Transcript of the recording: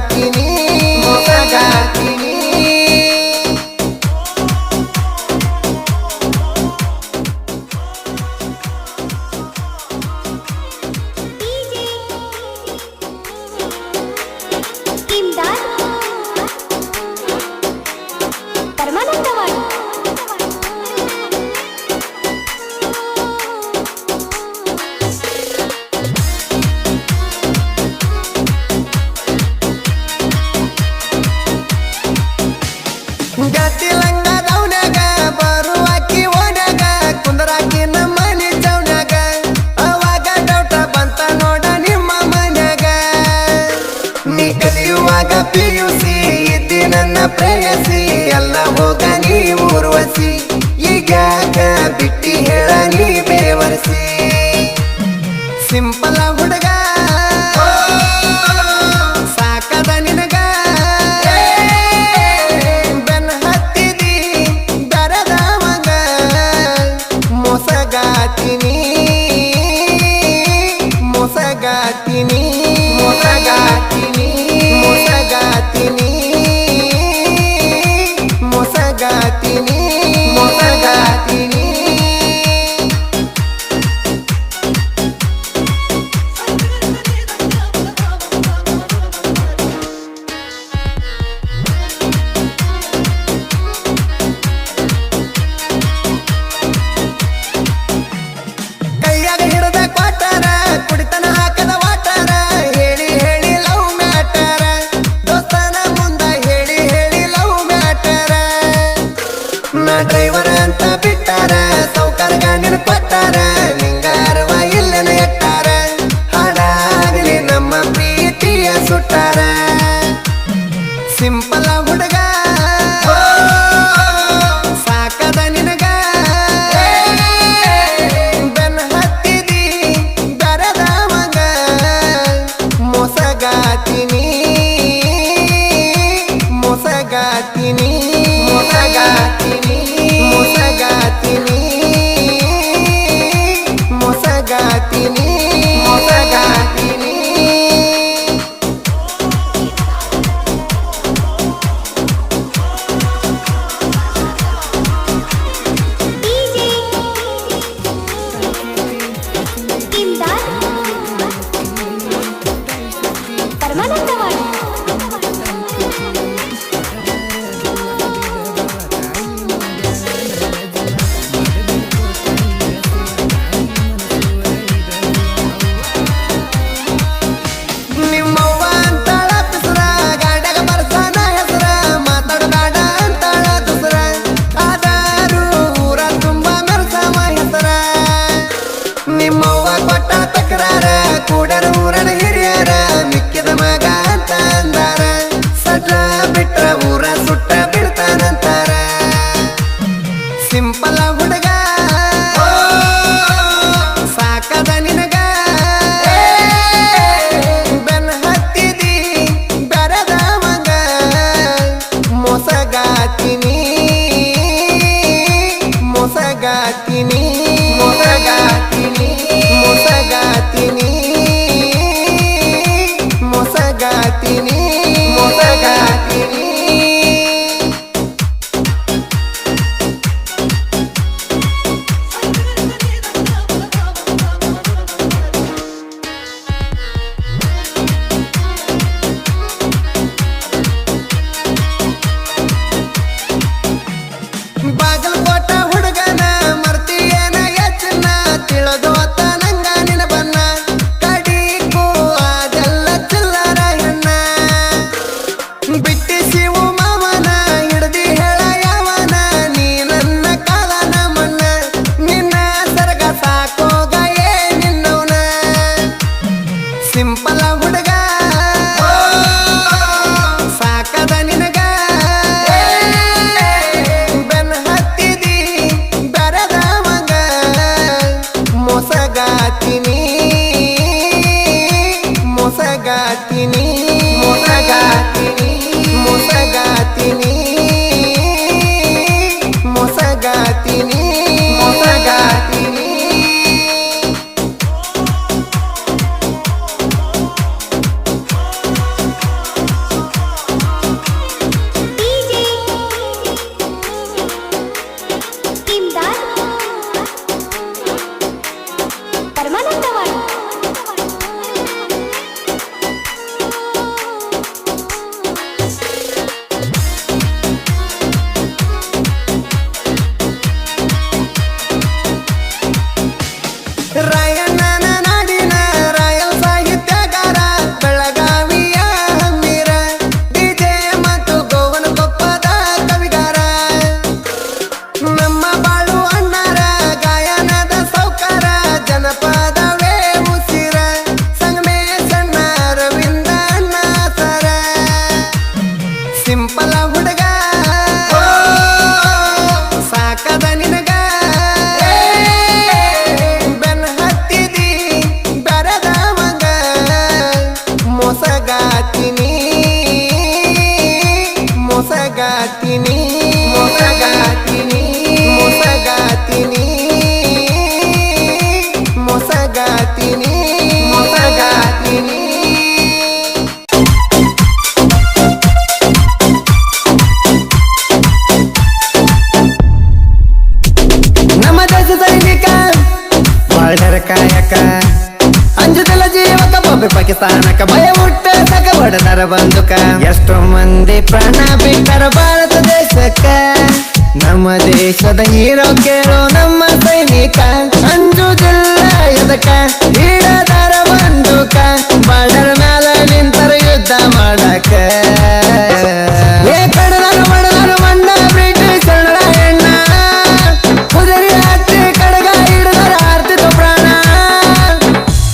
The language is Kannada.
ಮೊಸಗಾತೀನಿ ಮೊಸಗಾತೀನಿ ಗತಿಲಂಗದವನಾಗ ಬರುವಾಕಿ ಓನ್ಯಾಗ ಕುಂದರಾಕಿ ನಮ್ಮ ಮನೆ ಚೌನ್ಯಾಗ ಅವಾಗ ಡೌಟ ಬಂತ ನೋಡ ನಿಮ್ಮ ಮನ್ಯಾಗ ನೀ ಕಲಿಯುವಾಗ ಪಿಯುಸಿ ಇದ್ದಿ ನನ್ನ ಪ್ರೇಯಸಿ ಎಲ್ಲ ಹೋಗ ನೀ ಊರ್ವಸಿ ಈಗ್ಯಾಕ ಬಿಟ್ಟಿ ಹೇಳ ನೀ ಬೇವರ್ಸಿ ಸಿಂಪಲ ಹುಡುಗ ಸಾಕದ ನಿನಗ ಬೆನ್ ಹತ್ತಿದಿ ದರದ ಮಗ ಮೊಸಗಾತೀನಿ ಮೊಸಗಾತೀನಿ ಮೊಸಗಾತೀನಿ ಮೊಸಗಾತೀನಿ ಮೊಸಗಾತೀನಿ ಮೊಸಗಾತೀನಿ ಕೈಯಾಗ ಹಿಡದ ಕ್ವಾಟರ ಕುಡಿತನ ಹಾಕದ ವಾಟರ ಹೇಳಿ ಹೇಳಿ ಲವ್ ಮ್ಯಾಟರ ದೋಸ್ತನ ಮುಂದ ಹೇಳಿ ಹೇಳಿ ಲವ್ ಮ್ಯಾಟರ ನಾ ಡ್ರೈವರ್ ಅಂತ ಬಿಟ್ಟಾರ ಸೌಕರ್ಗ ನಿನ್ ಕೊಟ್ಟಾರ ನಿಂಗಾರವ ಇಲ್ಲನ ಎಟ್ಟಾರ ಹಾಡಾಗಲಿ ನಮ್ಮ ಪ್ರೀತಿಯ ಸುಟ್ಟಾರ ಸಿಂಪಲ ಹುಡುಗ ಸಾಕದ ನಿನಗ ಬೆನ್ ಹತ್ತಿದಿ ದರದ ಮಗ ಮೊಸಗಾತೀನಿ ಮೊಸಗಾತೀನಿ ಮೊಸಗಾತೀನಿ ಮೊಸಗಾತೀನಿ ಮೊಸಗಾತೀನಿ ಮೊಸಗಾತೀನಿ ಮೊಸಗಾತೀನಿ ಮೊಸಗಾತೀನಿ ಮೊಸಗಾತೀನಿ ಮೊಸಗಾತೀನಿ ಮೊಸಗಾತೀನಿ ನಮ್ಮ ದೇಶ ಸೈನಿಕ ಬಾಳ್ದರ ಕಾಯಕ ಅಂಜುದಲ ಜೀವಕ ಬೊಬ್ಬೆ ಪಾಕಿಸ್ತಾನಕ ಭಯ ಹುಟ್ಟಕ ಹೊಡೆದರ ಬಂದುಕ ಎಷ್ಟೋ ಮಂದಿ ಪ್ರಾಣ ಬಿಟ್ಟರ ಭಾರತ ದೇಶಕ್ಕ ನಮ್ಮ ದೇಶದ ಹೀರೋ ಕೇಳೋ ನಮ್ಮ ಸೈನಿಕ ಅಂಜುದಿಲ್ಲ ಎದಕ ಹಿಡದರ ಬಂದುಕ ಬಾರ್ಡರ್ ಮ್ಯಾಲ ನಿಂತರ ಯುದ್ಧ ಮಾಡಕ